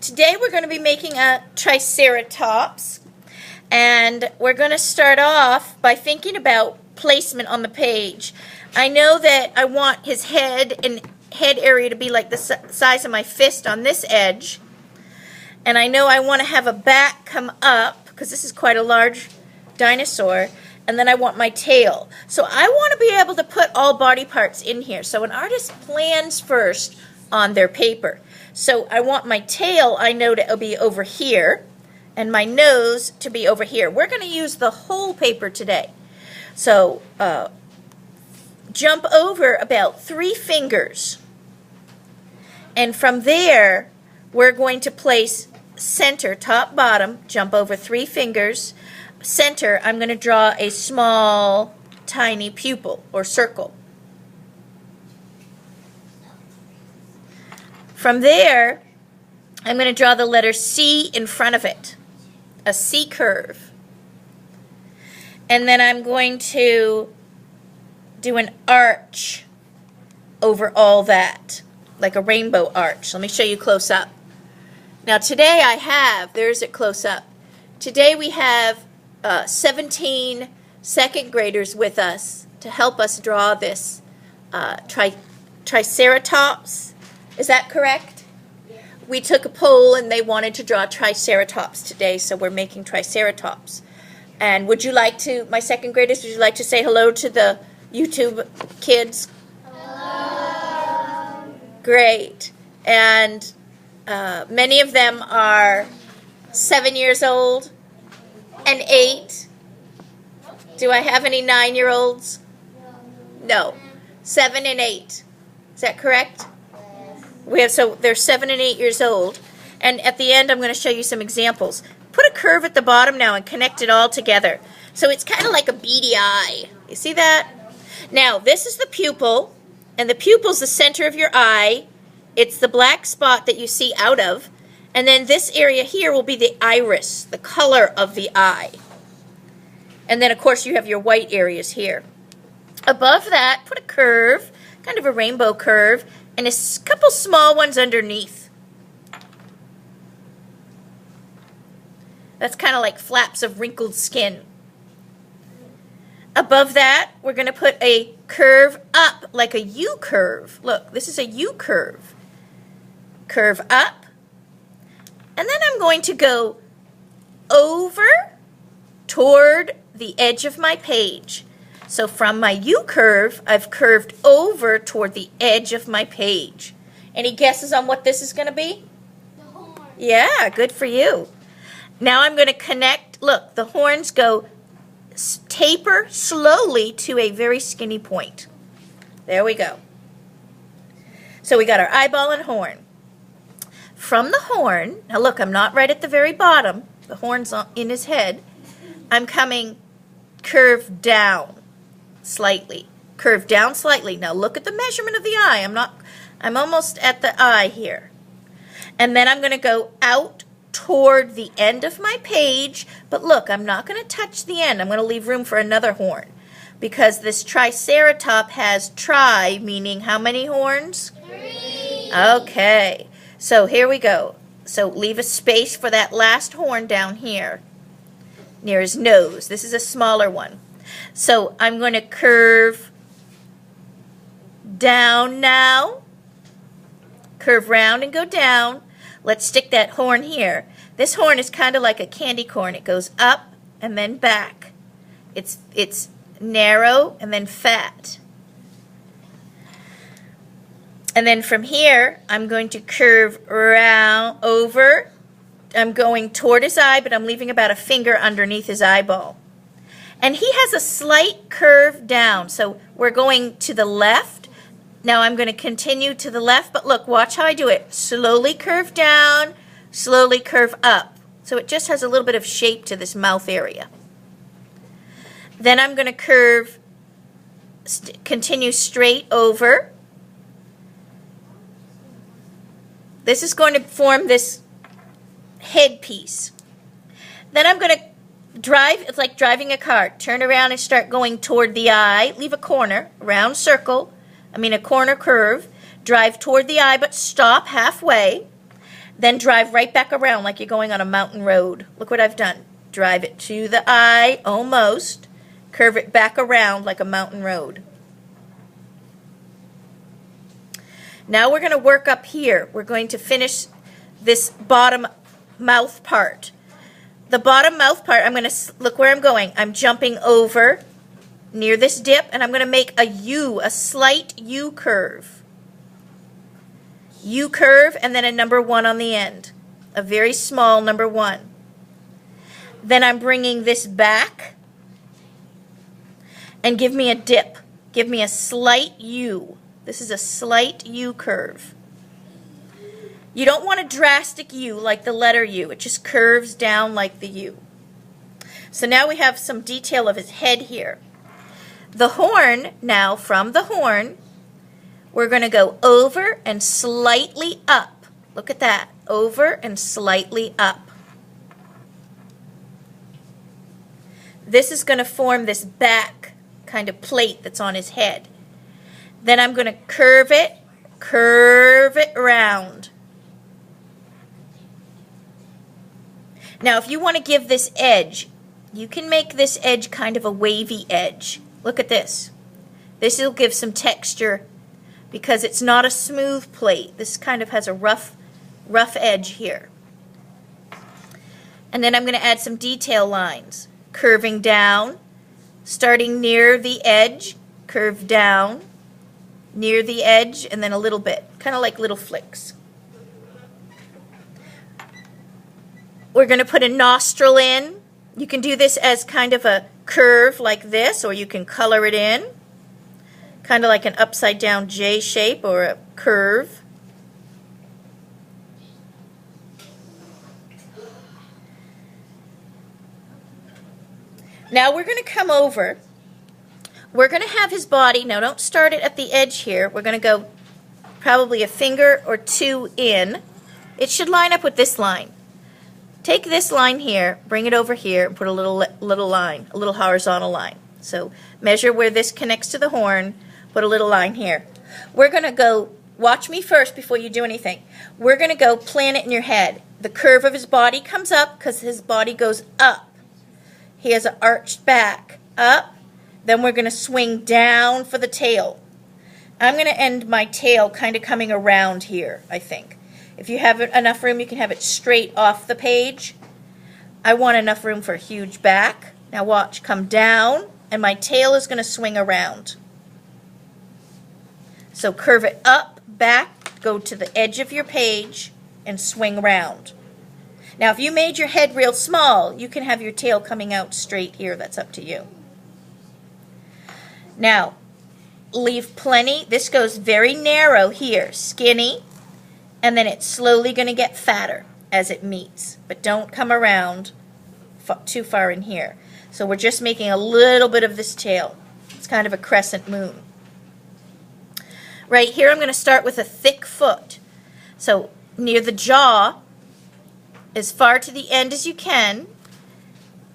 Today we're going to be making a Triceratops, and we're going to start off by thinking about placement on the page. I know that I want his head and head area to be like the size of my fist on this edge, and I know I want to have a back come up because this is quite a large dinosaur, and then I want my tail. So I want to be able to put all body parts in here. So an artist plans first on their paper. So I want my tail, I know, to be over here, and my nose to be over here. We're going to use the whole paper today. So jump over about 3 fingers, and from there we're going to place center, top, bottom, jump over 3 fingers. Center, I'm going to draw a small, tiny pupil or circle. From there, I'm going to draw the letter C in front of it, a C curve. And then I'm going to do an arch over all that, like a rainbow arch. Let me show you close up. Now today I have, there's it close up. Today we have 17 second graders with us to help us draw this Triceratops. Is that correct? Yeah. We took a poll and they wanted to draw Triceratops today, so we're making Triceratops. And would you like to, my second graders, would you like to say hello to the YouTube kids? Hello. Great. And many of them are 7 years old and 8. Do I have any 9-year-olds? No. 7 and 8. Is that correct? So they're 7 and 8 years old, and at the end I'm going to show you some examples. Put a curve at the bottom now and connect it all together. So it's kind of like a beady eye. You see that? Now this is the pupil, and the pupil's the center of your eye. It's the black spot that you see out of, and then this area here will be the iris, the color of the eye. And then of course you have your white areas here. Above that, put a curve, kind of a rainbow curve, and a couple small ones underneath. That's kind of like flaps of wrinkled skin. Above that, we're going to put a curve up, like a U curve. Look, this is a U curve. Curve up. And then I'm going to go over toward the edge of my page. So from my U curve, I've curved over toward the edge of my page. Any guesses on what this is going to be? The horn. Yeah, good for you. Now I'm going to connect. Look, the horns go taper slowly to a very skinny point. There we go. So we got our eyeball and horn. From the horn, now look, I'm not right at the very bottom. The horn's in his head. I'm coming curve down. Slightly. Curve down slightly. Now look at the measurement of the eye. I'm almost at the eye here. And then I'm going to go out toward the end of my page, but look, I'm not going to touch the end. I'm going to leave room for another horn because this Triceratops has tri, meaning how many horns? 3. Okay. So here we go. So leave a space for that last horn down here near his nose. This is a smaller one. So I'm going to curve down now, curve round and go down. Let's stick that horn here. This horn is kind of like a candy corn. It goes up and then back. It's narrow and then fat. And then from here, I'm going to curve round over. I'm going toward his eye, but I'm leaving about a finger underneath his eyeball. And he has a slight curve down, so we're going to the left. Now I'm going to continue to the left, but look, watch how I do it. Slowly curve down, slowly curve up. So it just has a little bit of shape to this mouth area. Then I'm going to curve, continue straight over. This is going to form this headpiece. Then I'm going to drive, it's like driving a car. Turn around and start going toward the eye. Leave a corner, round circle, a corner curve. Drive toward the eye, but stop halfway. Then drive right back around like you're going on a mountain road. Look what I've done. Drive it to the eye, almost. Curve it back around like a mountain road. Now we're going to work up here. We're going to finish this bottom mouth part. The bottom mouth part, I'm going to, look where I'm going. I'm jumping over near this dip, and I'm going to make a U, a slight U curve. U curve, and then a number 1 on the end. A very small number 1. Then I'm bringing this back, and give me a dip. Give me a slight U. This is a slight U curve. You don't want a drastic U like the letter U. It just curves down like the U. So now we have some detail of his head here. The horn, now from the horn, we're going to go over and slightly up. Look at that. Over and slightly up. This is going to form this back kind of plate that's on his head. Then I'm going to curve it round. Now if you want to give this edge, you can make this edge kind of a wavy edge. Look at this. This will give some texture because it's not a smooth plate. This kind of has a rough edge here. And then I'm going to add some detail lines. Curving down, starting near the edge, curve down, near the edge, and then a little bit, kind of like little flicks. We're going to put a nostril in. You can do this as kind of a curve like this, or you can color it in, kind of like an upside down J shape or a curve. Now we're going to come over. We're going to have his body. Now don't start it at the edge here. We're going to go probably a finger or 2 in. It should line up with this line. Take this line here, bring it over here, and put a little line, a little horizontal line. So measure where this connects to the horn, put a little line here. We're going to go, watch me first before you do anything. We're going to go plan it in your head. The curve of his body comes up because his body goes up. He has an arched back, up. Then we're going to swing down for the tail. I'm going to end my tail kind of coming around here, I think. If you have enough room, you can have it straight off the page. I want enough room for a huge back. Now watch, come down, and my tail is going to swing around. So curve it up, back, go to the edge of your page, and swing around. Now if you made your head real small, you can have your tail coming out straight here. That's up to you. Now, leave plenty. This goes very narrow here, skinny, and then it's slowly going to get fatter as it meets. But don't come around too far in here. So we're just making a little bit of this tail. It's kind of a crescent moon. Right here I'm going to start with a thick foot. So near the jaw, as far to the end as you can.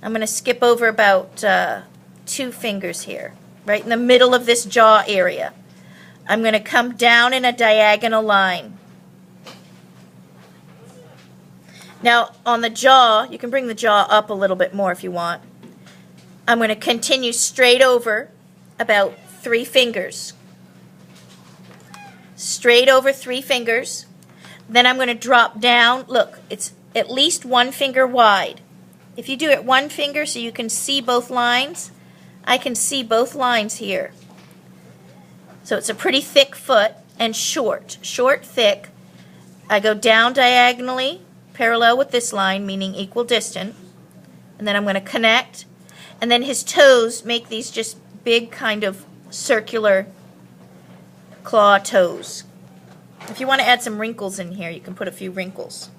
I'm going to skip over about 2 fingers here, right in the middle of this jaw area. I'm going to come down in a diagonal line. Now on the jaw, you can bring the jaw up a little bit more if you want. I'm going to continue straight over about 3 fingers. Straight over 3 fingers. Then I'm going to drop down. Look, it's at least 1 finger wide. If you do it 1 finger so you can see both lines, I can see both lines here. So it's a pretty thick foot and short. Short, thick. I go down diagonally, parallel with this line, meaning equal distant. And then I'm going to connect. And then his toes make these just big kind of circular claw toes. If you want to add some wrinkles in here, you can put a few wrinkles.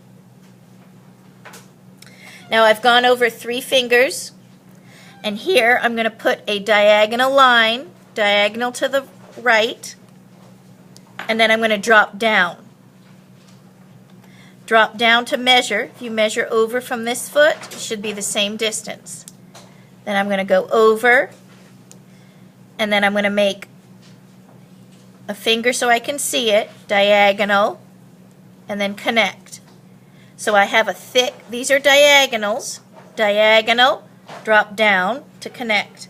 Now I've gone over 3 fingers, and here I'm going to put a diagonal line, diagonal to the right, and then I'm going to drop down. Drop down to measure. If you measure over from this foot, it should be the same distance. Then I'm going to go over, and then I'm going to make a finger so I can see it, diagonal, and then connect. So I have a thick, these are diagonals, diagonal, drop down to connect.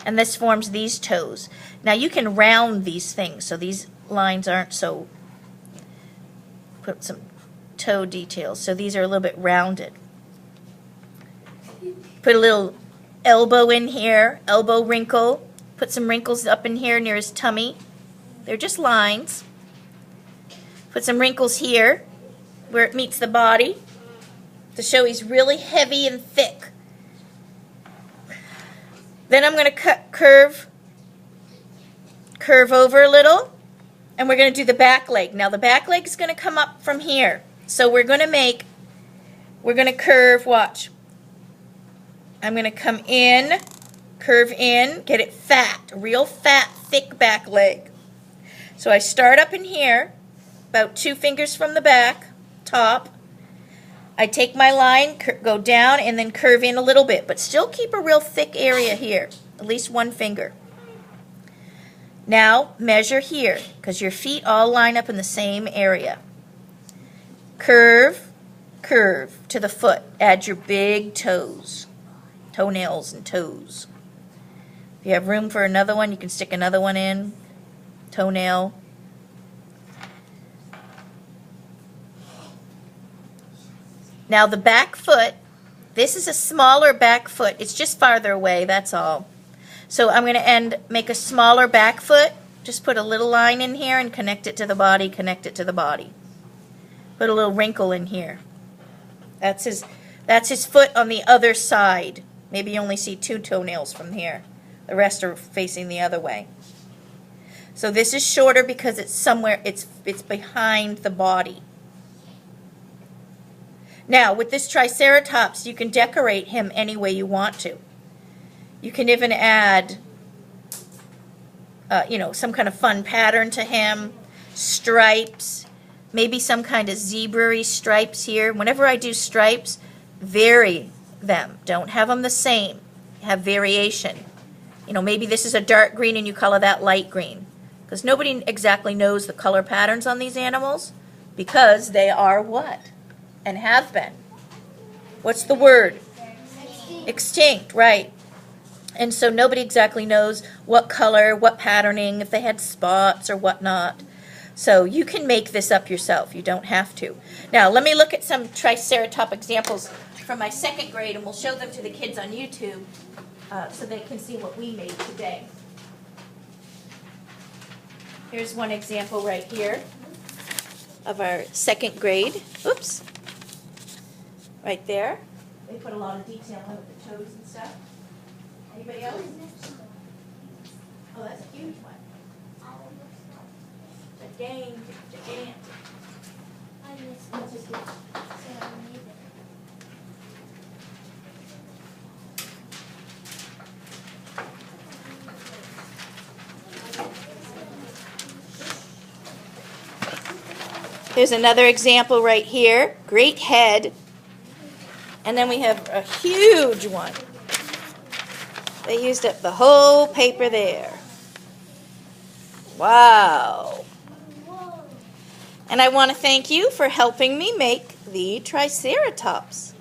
And this forms these toes. Now you can round these things so these lines aren't so, put some toe details. So these are a little bit rounded. Put a little elbow in here, elbow wrinkle. Put some wrinkles up in here near his tummy. They're just lines. Put some wrinkles here where it meets the body to show he's really heavy and thick. Then I'm going to curve over a little, and we're going to do the back leg. Now the back leg is going to come up from here. So we're going to curve, watch. I'm going to come in, curve in, get it fat, real fat, thick back leg. So I start up in here, about 2 fingers from the back, top. I take my line, go down, and then curve in a little bit, but still keep a real thick area here, at least 1 finger. Now measure here, because your feet all line up in the same area. Curve, curve to the foot. Add your big toes, toenails and toes. If you have room for another one, you can stick another one in, toenail. Now the back foot, this is a smaller back foot. It's just farther away, that's all. So I'm going to make a smaller back foot. Just put a little line in here and connect it to the body, connect it to the body. Put a little wrinkle in here. That's his foot on the other side. Maybe you only see 2 toenails from here. The rest are facing the other way. So this is shorter because it's somewhere, it's behind the body. Now, with this Triceratops, you can decorate him any way you want to. You can even add, some kind of fun pattern to him, stripes, maybe some kind of zebra-y stripes here. Whenever I do stripes, vary them. Don't have them the same. Have variation. Maybe this is a dark green and you color that light green. Because nobody exactly knows the color patterns on these animals because they are what? And have been. What's the word? Extinct, right. And so nobody exactly knows what color, what patterning, if they had spots or whatnot. So you can make this up yourself. You don't have to. Now let me look at some Triceratops examples from my 2nd grade, and we'll show them to the kids on YouTube so they can see what we made today. Here's one example right here of our 2nd grade. Oops. Right there. They put a lot of detail in with the toes and stuff. Anybody else? Oh, that's a huge one. Gigantic. Here's another example right here. Great head. And then we have a huge one. They used up the whole paper there. Wow. And I want to thank you for helping me make the Triceratops.